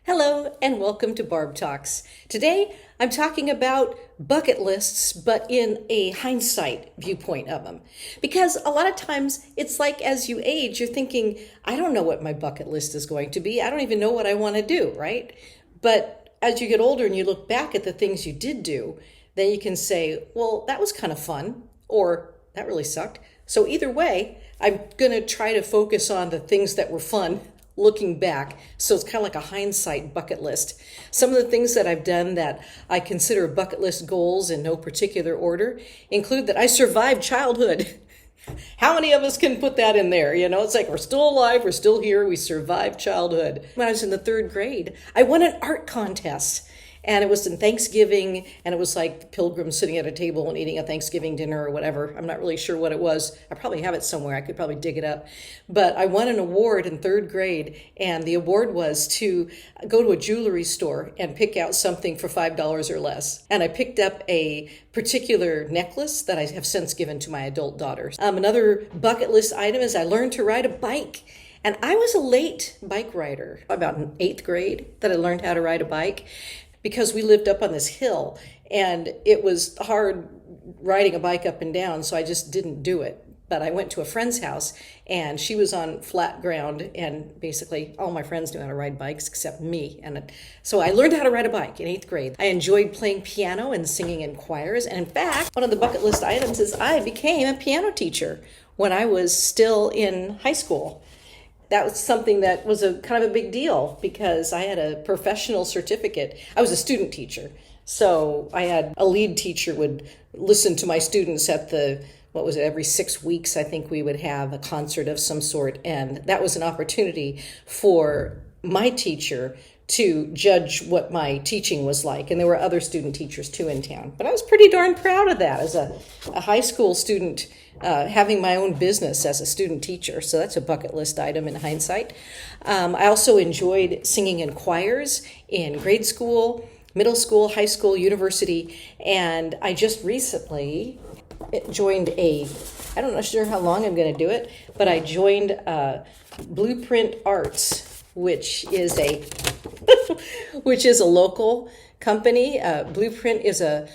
Hello and welcome to Barb Talks. Today I'm talking about bucket lists, but in a hindsight viewpoint of them. Because a lot of times it's like as you age, you're thinking, I don't know what my bucket list is going to be. I don't even know what I want to do, right? But as you get older and you look back at the things you did do, then you can say, well, that was kind of fun, or that really sucked. So either way, I'm going to try to focus on the things that were fun looking back. So it's kind of like a hindsight bucket list. Some of the things that I've done that I consider bucket list goals in no particular order include that I survived childhood. How many of us can put that in there? You know, it's like we're still alive, we're still here, we survived childhood. When I was in the third grade, I won an art contest. And it was in Thanksgiving, and it was like pilgrims sitting at a table and eating a Thanksgiving dinner or whatever. I'm not really sure what it was. I probably have it somewhere. I could probably dig it up. But I won an award in third grade, and the award was to go to a jewelry store and pick out something for $5 or less. And I picked up a particular necklace that I have since given to my adult daughters. Another bucket list item is I learned to ride a bike. And I was a late bike rider, about in 8th grade that I learned how to ride a bike, because we lived up on this hill and it was hard riding a bike up and down, so I just didn't do it. But I went to a friend's house and she was on flat ground, and basically all my friends knew how to ride bikes except me. And so I learned how to ride a bike in 8th grade. I enjoyed playing piano and singing in choirs. And in fact, one of the bucket list items is I became a piano teacher when I was still in high school. That was something that was a kind of a big deal because I had a professional certificate. I was a student teacher. So I had a lead teacher would listen to my students at every 6 weeks, I think we would have a concert of some sort. And that was an opportunity for my teacher to judge what my teaching was like. And there were other student teachers too in town. But I was pretty darn proud of that as a high school student, having my own business as a student teacher. So that's a bucket list item in hindsight. I also enjoyed singing in choirs in grade school, middle school, high school, university. And I just recently joined I'm not sure how long I'm going to do it, but I joined Blueprint Arts, which is a local company. Blueprint is a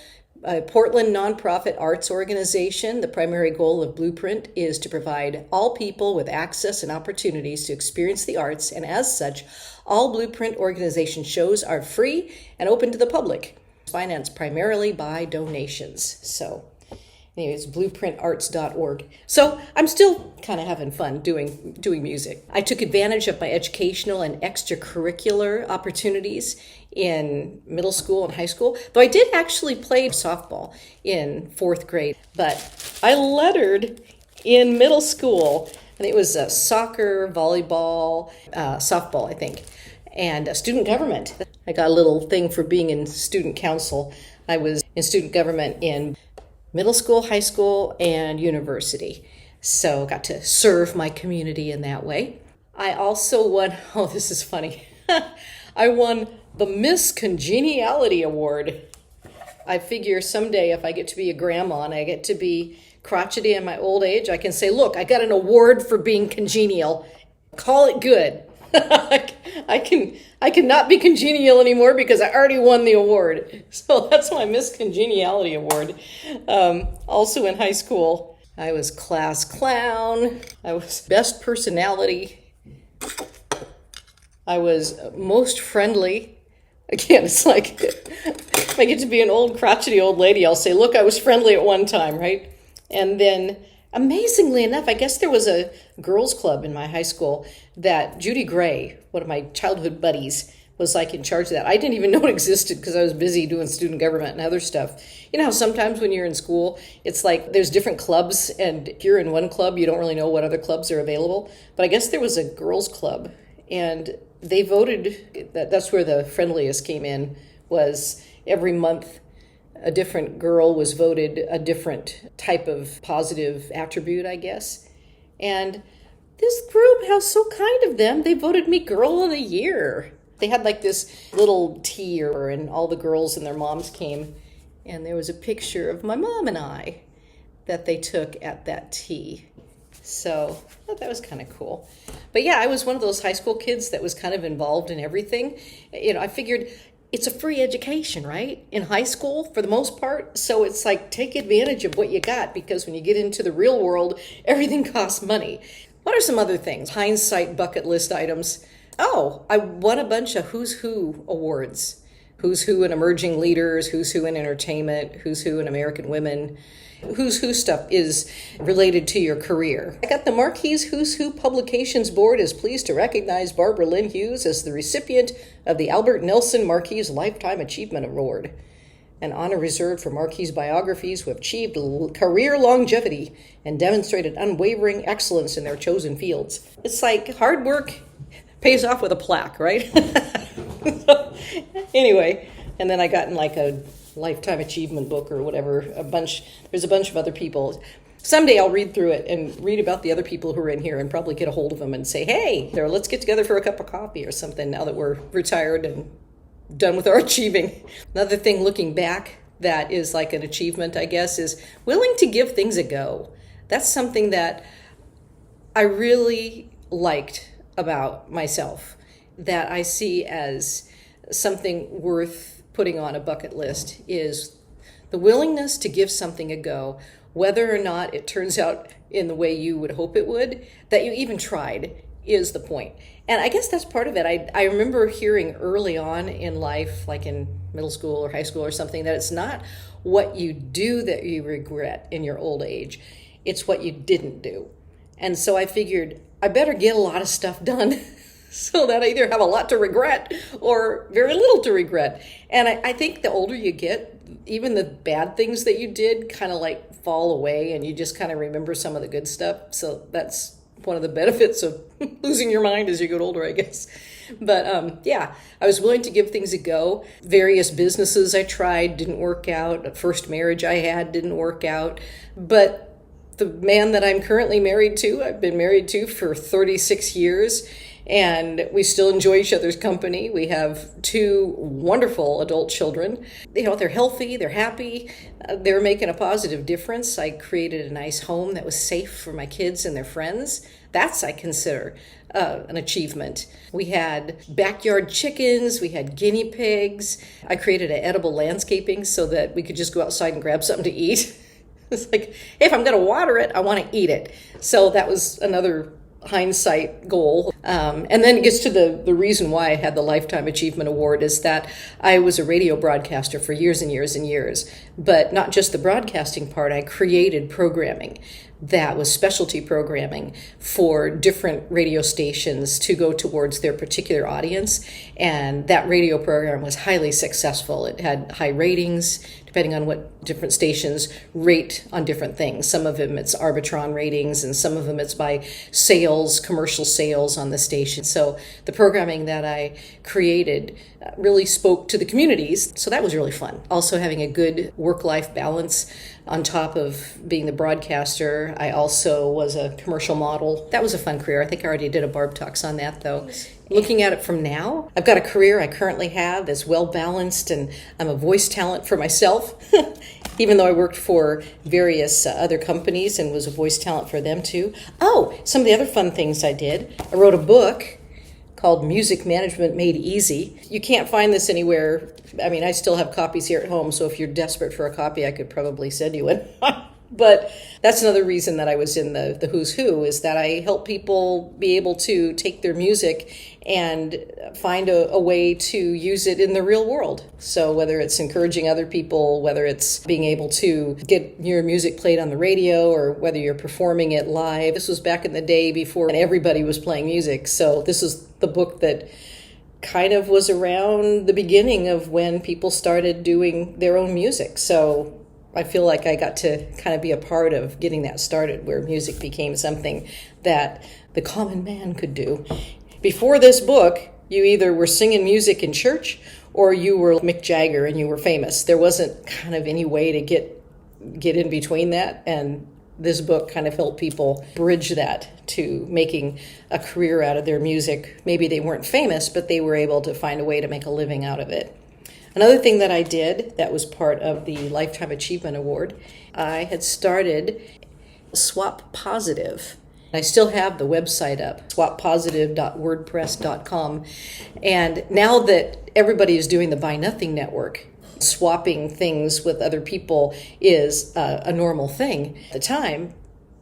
Portland nonprofit arts organization. The primary goal of Blueprint is to provide all people with access and opportunities to experience the arts, and as such, all Blueprint organization shows are free and open to the public, financed primarily by donations. So anyways, blueprintarts.org. So I'm still kind of having fun doing music. I took advantage of my educational and extracurricular opportunities in middle school and high school, though I did actually play softball in 4th grade. But I lettered in middle school, and it was soccer, volleyball, softball, I think, and student government. I got a little thing for being in student council. I was in student government in middle school, high school, and university. So got to serve my community in that way. I also won, this is funny. I won the Miss Congeniality Award. I figure someday if I get to be a grandma and I get to be crotchety in my old age, I can say, look, I got an award for being congenial. Call it good. I cannot be congenial anymore because I already won the award. So that's my Miss Congeniality Award. Also in high school, I was class clown. I was best personality. I was most friendly. Again, it's like if I get to be an old crotchety old lady, I'll say, look, I was friendly at one time, right? And then amazingly enough, I guess there was a girls' club in my high school that Judy Gray, one of my childhood buddies, was like in charge of that. I didn't even know it existed because I was busy doing student government and other stuff. You know how sometimes when you're in school, it's like there's different clubs, and if you're in one club, you don't really know what other clubs are available. But I guess there was a girls' club, and they voted, that's where the friendliest came in, was every month a different girl was voted a different type of positive attribute, I guess. And this group, how so kind of them, they voted me Girl of the Year. They had like this little tea, and all the girls and their moms came, and there was a picture of my mom and I that they took at that tea. So I thought that was kind of cool. But yeah, I was one of those high school kids that was kind of involved in everything. I figured it's a free education, right? In high school, for the most part. So it's like, take advantage of what you got, because when you get into the real world, everything costs money. What are some other things? Hindsight bucket list items. Oh, I won a bunch of Who's Who awards. Who's Who in emerging leaders, Who's Who in entertainment, Who's Who in American women. Who's Who stuff is related to your career. I got the Marquis Who's Who Publications Board is pleased to recognize Barbara Lynn Hughes as the recipient of the Albert Nelson Marquis Lifetime Achievement Award, an honor reserved for Marquis biographies who have achieved career longevity and demonstrated unwavering excellence in their chosen fields. It's like hard work pays off with a plaque, right? Anyway, and then I got in like a Lifetime Achievement book or whatever, there's a bunch of other people. Someday I'll read through it and read about the other people who are in here and probably get a hold of them and say, hey, let's get together for a cup of coffee or something now that we're retired and done with our achieving. Another thing looking back that is like an achievement, I guess, is willing to give things a go. That's something that I really liked about myself, that I see as something worth putting on a bucket list, is the willingness to give something a go, whether or not it turns out in the way you would hope it would, that you even tried is the point. And I guess that's part of it. I remember hearing early on in life, like in middle school or high school or something, that it's not what you do that you regret in your old age, it's what you didn't do. And so I figured I better get a lot of stuff done so that I either have a lot to regret or very little to regret. And I think the older you get, even the bad things that you did kind of like fall away and you just kind of remember some of the good stuff. So that's one of the benefits of losing your mind as you get older, I guess. But yeah, I was willing to give things a go. Various businesses I tried didn't work out. The first marriage I had didn't work out. But the man that I'm currently married to, I've been married to for 36 years. And we still enjoy each other's company. We have 2 wonderful adult children. They're healthy, they're happy, they're making a positive difference. I created a nice home that was safe for my kids and their friends. That's, I consider, an achievement. We had backyard chickens, we had guinea pigs. I created an edible landscaping so that we could just go outside and grab something to eat. It's like, hey, if I'm going to water it, I want to eat it. So that was another hindsight goal. And then it gets to the reason why I had the Lifetime Achievement Award is that I was a radio broadcaster for years and years and years. But not just the broadcasting part, I created programming that was specialty programming for different radio stations to go towards their particular audience. And that radio program was highly successful. It had high ratings, depending on what different stations rate on different things. Some of them it's Arbitron ratings, and some of them it's by sales, commercial sales on the station. So the programming that I created really spoke to the communities. So that was really fun. Also having a good work-life balance. On top of being the broadcaster, I also was a commercial model. That was a fun career. I think I already did a Barb Talks on that, though. Looking at it from now, I've got a career I currently have that's well-balanced, and I'm a voice talent for myself, even though I worked for various other companies and was a voice talent for them, too. Oh, some of the other fun things I did. I wrote a book called Music Management Made Easy. You can't find this anywhere. I mean, I still have copies here at home, so if you're desperate for a copy, I could probably send you one. But that's another reason that I was in the Who's Who, is that I help people be able to take their music and find a way to use it in the real world. So whether it's encouraging other people, whether it's being able to get your music played on the radio, or whether you're performing it live. This was back in the day before everybody was playing music. So this is the book that kind of was around the beginning of when people started doing their own music. So I feel like I got to kind of be a part of getting that started, where music became something that the common man could do. Before this book, you either were singing music in church or you were Mick Jagger and you were famous. There wasn't kind of any way to get in between that. And this book kind of helped people bridge that to making a career out of their music. Maybe they weren't famous, but they were able to find a way to make a living out of it. Another thing that I did that was part of the Lifetime Achievement Award, I had started Swap Positive. I still have the website up, swappositive.wordpress.com. And now that everybody is doing the Buy Nothing Network, swapping things with other people is a normal thing. At the time,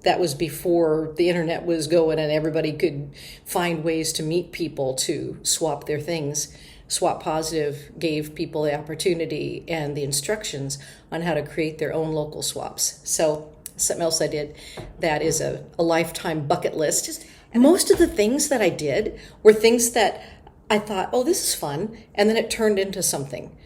that was before the internet was going and everybody could find ways to meet people to swap their things. Swap Positive gave people the opportunity and the instructions on how to create their own local swaps. So something else I did that is a lifetime bucket list. Most of the things that I did were things that I thought, oh, this is fun, and then it turned into something.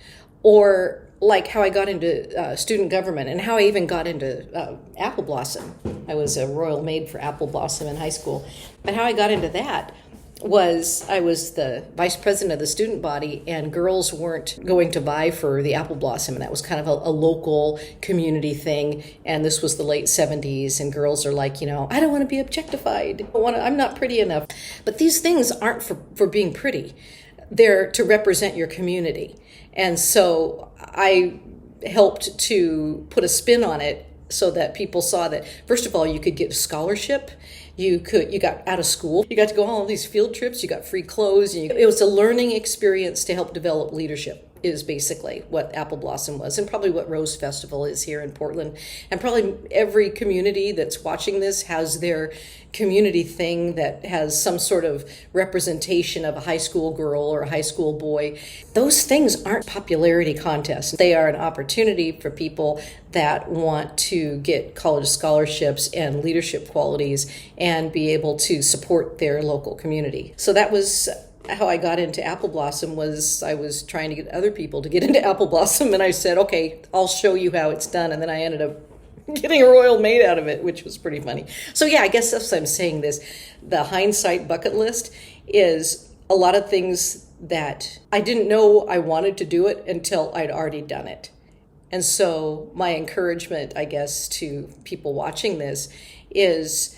Or like how I got into student government and how I even got into Apple Blossom. I was a royal maid for Apple Blossom in high school. But how I got into that was I was the vice president of the student body, and girls weren't going to vie for the Apple Blossom, and that was kind of a local community thing. And this was the late 70s, and girls are like, I don't want to be objectified. I'm not pretty enough. But these things aren't for being pretty. They're to represent your community. And so I helped to put a spin on it so that people saw that, first of all, you could get a scholarship. You got out of school. You got to go on all these field trips. You got free clothes. It was a learning experience to help develop leadership, is basically what Apple Blossom was, and probably what Rose Festival is here in Portland. And probably every community that's watching this has their community thing that has some sort of representation of a high school girl or a high school boy. Those things aren't popularity contests. They are an opportunity for people that want to get college scholarships and leadership qualities and be able to support their local community. So that was how I got into Apple Blossom. Was I was trying to get other people to get into Apple Blossom, and I said, okay, I'll show you how it's done. And then I ended up getting a royal maid out of it, which was pretty funny. So yeah, I guess that's what I'm saying. The Hindsight Bucket List is a lot of things that I didn't know I wanted to do it until I'd already done it. And so my encouragement, I guess, to people watching this is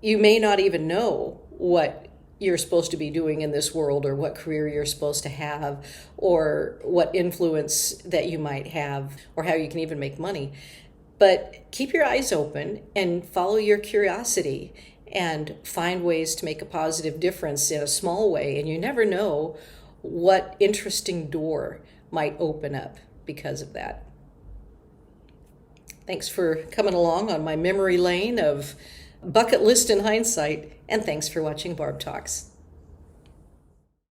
you may not even know what you're supposed to be doing in this world, or what career you're supposed to have, or what influence that you might have, or how you can even make money. But keep your eyes open and follow your curiosity and find ways to make a positive difference in a small way. And you never know what interesting door might open up because of that. Thanks for coming along on my memory lane of bucket list in hindsight, and thanks for watching Barb Talks.